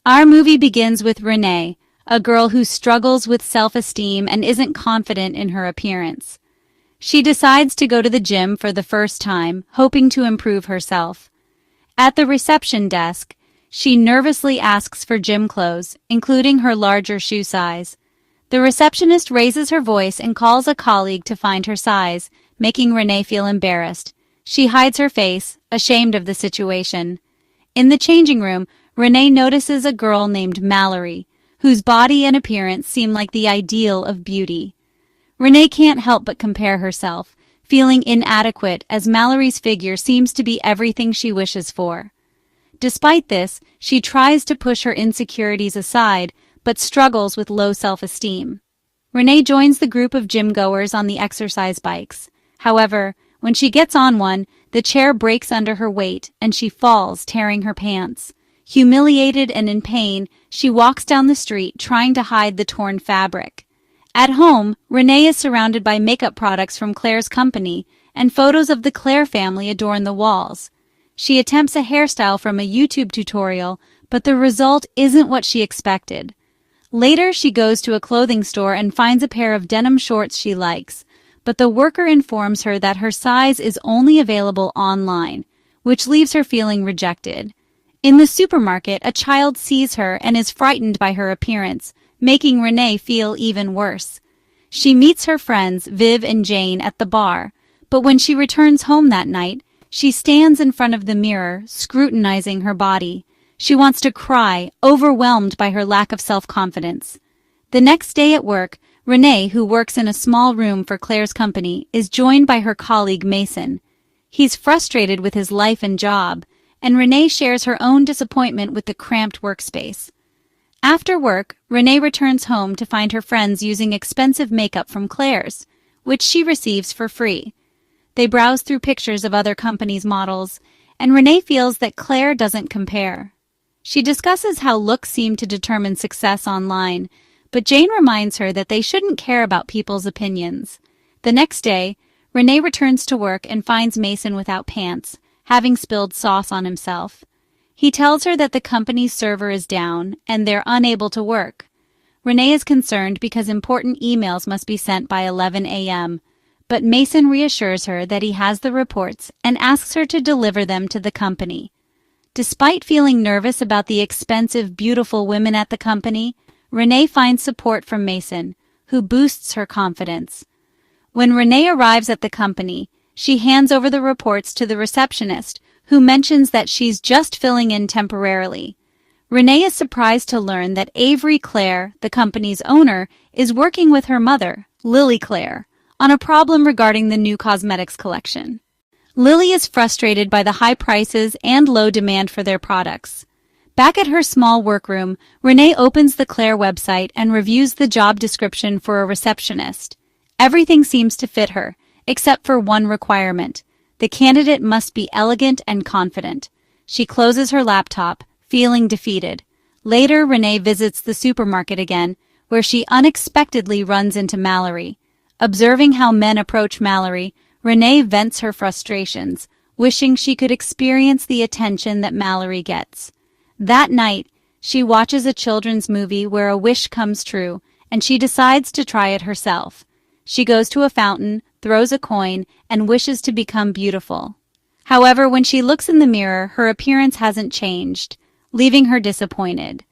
Our movie begins with Renee, a girl who struggles with self-esteem and isn't confident in her appearance. She decides to go to the gym for the first time, hoping to improve herself. At the reception desk, she nervously asks for gym clothes, including her larger shoe size. The receptionist raises her voice and calls a colleague to find her size, making Renee feel embarrassed. She hides her face, ashamed of the situation. In the changing room, Renee notices a girl named Mallory, whose body and appearance seem like the ideal of beauty. Renee can't help but compare herself, feeling inadequate as Mallory's figure seems to be everything she wishes for. Despite this, she tries to push her insecurities aside, but struggles with low self-esteem. Renee joins the group of gym-goers on the exercise bikes. However, when she gets on one, the chair breaks under her weight and she falls, tearing her pants. Humiliated and in pain, she walks down the street trying to hide the torn fabric. At home, Renee is surrounded by makeup products from Claire's company, and photos of the Claire family adorn the walls. She attempts a hairstyle from a YouTube tutorial, but the result isn't what she expected. Later, she goes to a clothing store and finds a pair of denim shorts she likes, but the worker informs her that her size is only available online, which leaves her feeling rejected. In the supermarket, a child sees her and is frightened by her appearance, making Renee feel even worse. She meets her friends, Viv and Jane, at the bar, but when she returns home that night, she stands in front of the mirror, scrutinizing her body. She wants to cry, overwhelmed by her lack of self-confidence. The next day at work, Renee, who works in a small room for Claire's company, is joined by her colleague Mason. He's frustrated with his life and job, and Renee shares her own disappointment with the cramped workspace. After work, Renee returns home to find her friends using expensive makeup from Claire's, which she receives for free. They browse through pictures of other companies' models, and Renee feels that Claire doesn't compare. She discusses how looks seem to determine success online, but Jane reminds her that they shouldn't care about people's opinions. The next day, Renee returns to work and finds Mason without pants, having spilled sauce on himself. He tells her that the company's server is down and they're unable to work. Renee is concerned because important emails must be sent by 11 a.m., but Mason reassures her that he has the reports and asks her to deliver them to the company. Despite feeling nervous about the expensive, beautiful women at the company, Renee finds support from Mason, who boosts her confidence. When Renee arrives at the company, she hands over the reports to the receptionist, who mentions that she's just filling in temporarily. Renee is surprised to learn that Avery Claire, the company's owner, is working with her mother, Lily Claire, on a problem regarding the new cosmetics collection. Lily is frustrated by the high prices and low demand for their products. Back at her small workroom, Renee opens the Claire website and reviews the job description for a receptionist. Everything seems to fit her, except for one requirement. The candidate must be elegant and confident. She closes her laptop, feeling defeated. Later, Renee visits the supermarket again, where she unexpectedly runs into Mallory. Observing how men approach Mallory, Renee vents her frustrations, wishing she could experience the attention that Mallory gets. That night, she watches a children's movie where a wish comes true, and she decides to try it herself. She goes to a fountain, throws a coin, and wishes to become beautiful. However, when she looks in the mirror, her appearance hasn't changed, leaving her disappointed.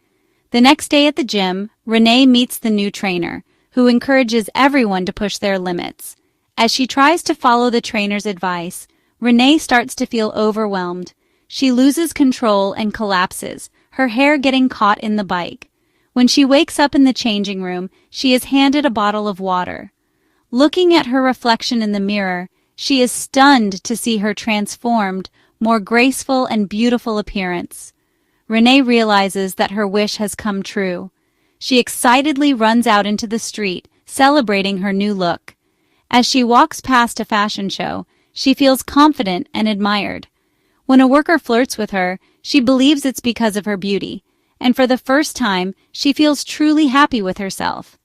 The next day at the gym, Renee meets the new trainer, who encourages everyone to push their limits. As she tries to follow the trainer's advice, Renee starts to feel overwhelmed. She loses control and collapses, her hair getting caught in the bike. When she wakes up in the changing room, she is handed a bottle of water. Looking at her reflection in the mirror, she is stunned to see her transformed, more graceful and beautiful appearance. Renee realizes that her wish has come true. She excitedly runs out into the street, celebrating her new look. As she walks past a fashion show, she feels confident and admired. When a worker flirts with her, she believes it's because of her beauty, and for the first time, she feels truly happy with herself.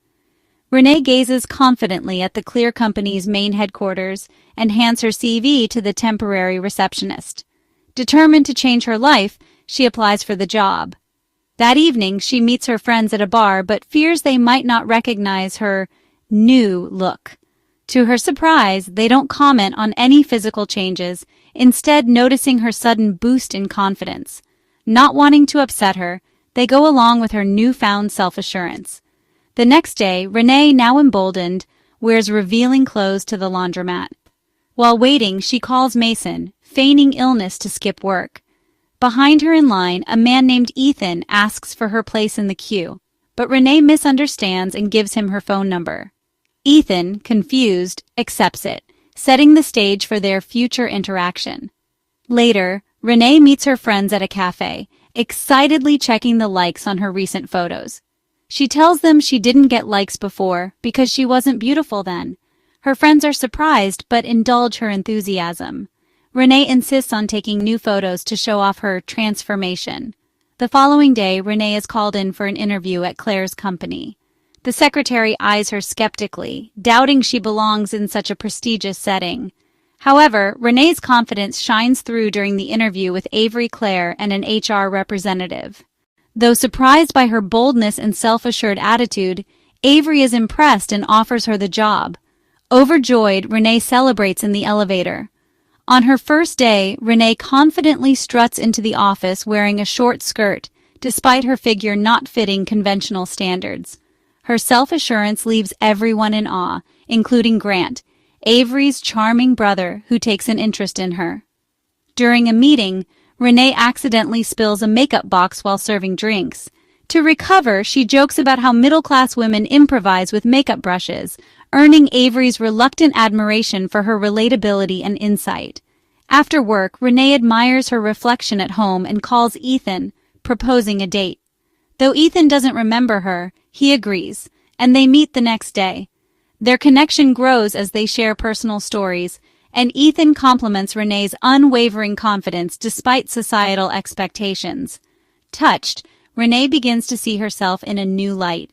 Renee gazes confidently at the Clear Company's main headquarters and hands her CV to the temporary receptionist. Determined to change her life, she applies for the job. That evening, she meets her friends at a bar but fears they might not recognize her new look. To her surprise, they don't comment on any physical changes, instead noticing her sudden boost in confidence. Not wanting to upset her, they go along with her newfound self-assurance. The next day, Renee, now emboldened, wears revealing clothes to the laundromat. While waiting, she calls Mason, feigning illness to skip work. Behind her in line, a man named Ethan asks for her place in the queue, but Renee misunderstands and gives him her phone number. Ethan, confused, accepts it, setting the stage for their future interaction. Later, Renee meets her friends at a cafe, excitedly checking the likes on her recent photos. She tells them she didn't get likes before because she wasn't beautiful then. Her friends are surprised but indulge her enthusiasm. Renee insists on taking new photos to show off her transformation. The following day, Renee is called in for an interview at Claire's company. The secretary eyes her skeptically, doubting she belongs in such a prestigious setting. However, Renee's confidence shines through during the interview with Avery Claire and an HR representative. Though surprised by her boldness and self-assured attitude, Avery is impressed and offers her the job. Overjoyed, Renee celebrates in the elevator. On her first day, Renee confidently struts into the office wearing a short skirt, despite her figure not fitting conventional standards. Her self-assurance leaves everyone in awe, including Grant, Avery's charming brother who takes an interest in her. During a meeting, Renee accidentally spills a makeup box while serving drinks. To recover, she jokes about how middle-class women improvise with makeup brushes, earning Avery's reluctant admiration for her relatability and insight. After work, Renee admires her reflection at home and calls Ethan, proposing a date. Though Ethan doesn't remember her, he agrees, and they meet the next day. Their connection grows as they share personal stories, and Ethan compliments Renee's unwavering confidence despite societal expectations. Touched, Renee begins to see herself in a new light.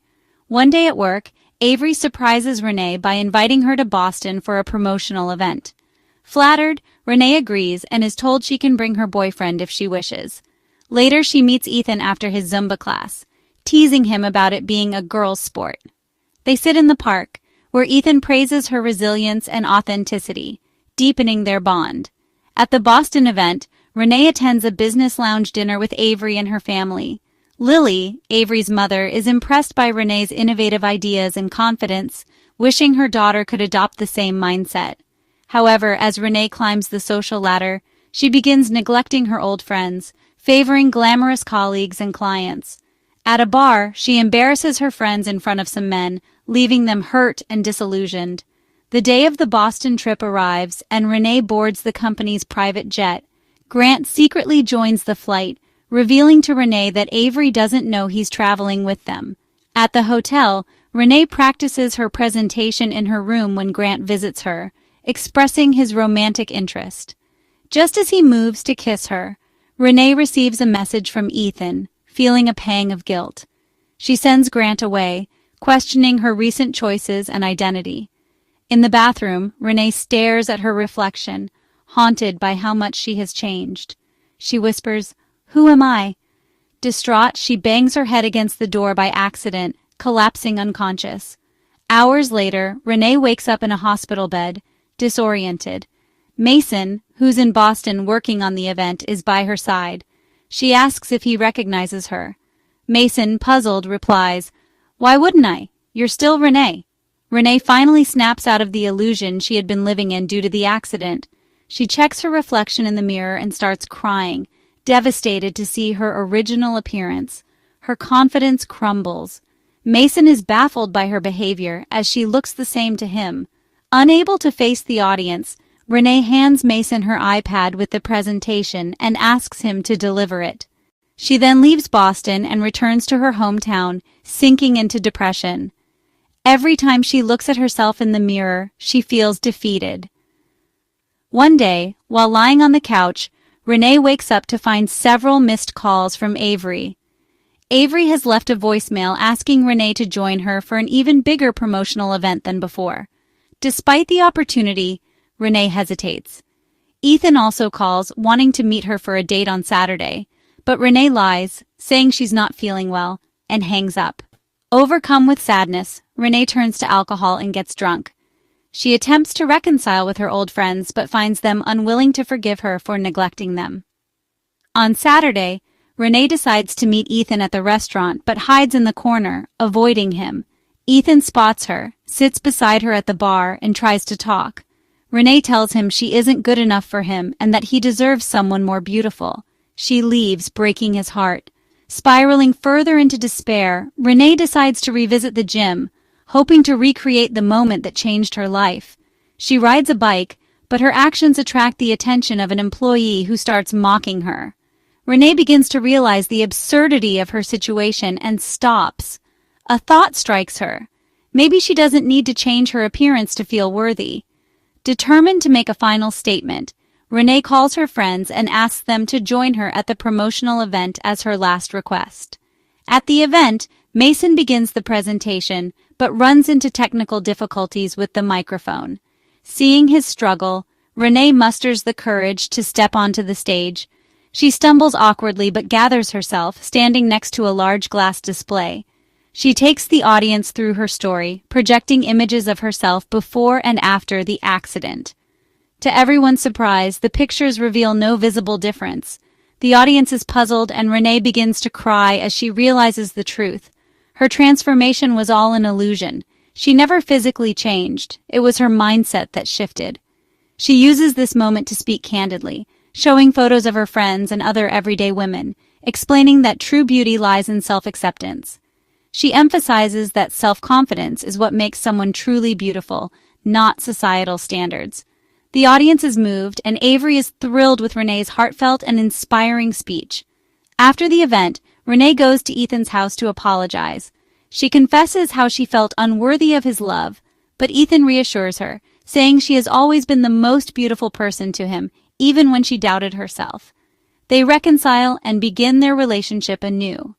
One day at work, Avery surprises Renee by inviting her to Boston for a promotional event. Flattered, Renee agrees and is told she can bring her boyfriend if she wishes. Later, she meets Ethan after his Zumba class, teasing him about it being a girl's sport. They sit in the park, where Ethan praises her resilience and authenticity, deepening their bond. At the Boston event, Renee attends a business lounge dinner with Avery and her family. Lily, Avery's mother, is impressed by Renee's innovative ideas and confidence, wishing her daughter could adopt the same mindset. However, as Renee climbs the social ladder, she begins neglecting her old friends, favoring glamorous colleagues and clients. At a bar, she embarrasses her friends in front of some men, leaving them hurt and disillusioned. The day of the Boston trip arrives, and Renee boards the company's private jet. Grant secretly joins the flight, revealing to Renee that Avery doesn't know he's traveling with them. At the hotel, Renee practices her presentation in her room when Grant visits her, expressing his romantic interest. Just as he moves to kiss her, Renee receives a message from Ethan, feeling a pang of guilt. She sends Grant away, questioning her recent choices and identity. In the bathroom, Renee stares at her reflection, haunted by how much she has changed. She whispers, "Who am I?" Distraught, she bangs her head against the door by accident, collapsing unconscious. Hours later, Renee wakes up in a hospital bed, disoriented. Mason, who's in Boston working on the event, is by her side. She asks if he recognizes her. Mason, puzzled, replies, "Why wouldn't I? You're still Renee." Renee finally snaps out of the illusion she had been living in due to the accident. She checks her reflection in the mirror and starts crying, devastated to see her original appearance. Her confidence crumbles. Mason is baffled by her behavior as she looks the same to him. Unable to face the audience, Renee hands Mason her iPad with the presentation and asks him to deliver it. She then leaves Boston and returns to her hometown, sinking into depression. Every time she looks at herself in the mirror, she feels defeated. One day, while lying on the couch, Renee wakes up to find several missed calls from Avery. Avery has left a voicemail asking Renee to join her for an even bigger promotional event than before. Despite the opportunity, Renee hesitates. Ethan also calls, wanting to meet her for a date on Saturday, But Renee lies, saying she's not feeling well, and hangs up. Overcome with sadness, Renee turns to alcohol and gets drunk. She attempts to reconcile with her old friends but finds them unwilling to forgive her for neglecting them. On Saturday, Renee decides to meet Ethan at the restaurant but hides in the corner, avoiding him. Ethan spots her, sits beside her at the bar, and tries to talk. Renee tells him she isn't good enough for him and that he deserves someone more beautiful. She leaves, breaking his heart. Spiraling further into despair, Renee decides to revisit the gym, hoping to recreate the moment that changed her life. She rides a bike, but her actions attract the attention of an employee who starts mocking her. Renee begins to realize the absurdity of her situation and stops. A thought strikes her. Maybe she doesn't need to change her appearance to feel worthy. Determined to make a final statement, Renee calls her friends and asks them to join her at the promotional event as her last request. At the event, Mason begins the presentation, but runs into technical difficulties with the microphone. Seeing his struggle, Renee musters the courage to step onto the stage. She stumbles awkwardly but gathers herself, standing next to a large glass display. She takes the audience through her story, projecting images of herself before and after the accident. To everyone's surprise, the pictures reveal no visible difference. The audience is puzzled and Renee begins to cry as she realizes the truth. Her transformation was all an illusion. She never physically changed. It was her mindset that shifted. She uses this moment to speak candidly, showing photos of her friends and other everyday women, explaining that true beauty lies in self-acceptance. She emphasizes that self-confidence is what makes someone truly beautiful, not societal standards. The audience is moved, and Avery is thrilled with Renee's heartfelt and inspiring speech. After the event, Renee goes to Ethan's house to apologize. She confesses how she felt unworthy of his love, but Ethan reassures her, saying she has always been the most beautiful person to him, even when she doubted herself. They reconcile and begin their relationship anew.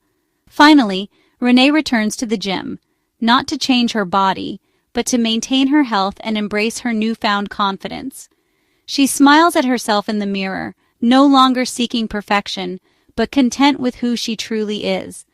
Finally, Renee returns to the gym, not to change her body, but to maintain her health and embrace her newfound confidence. She smiles at herself in the mirror, no longer seeking perfection, but content with who she truly is.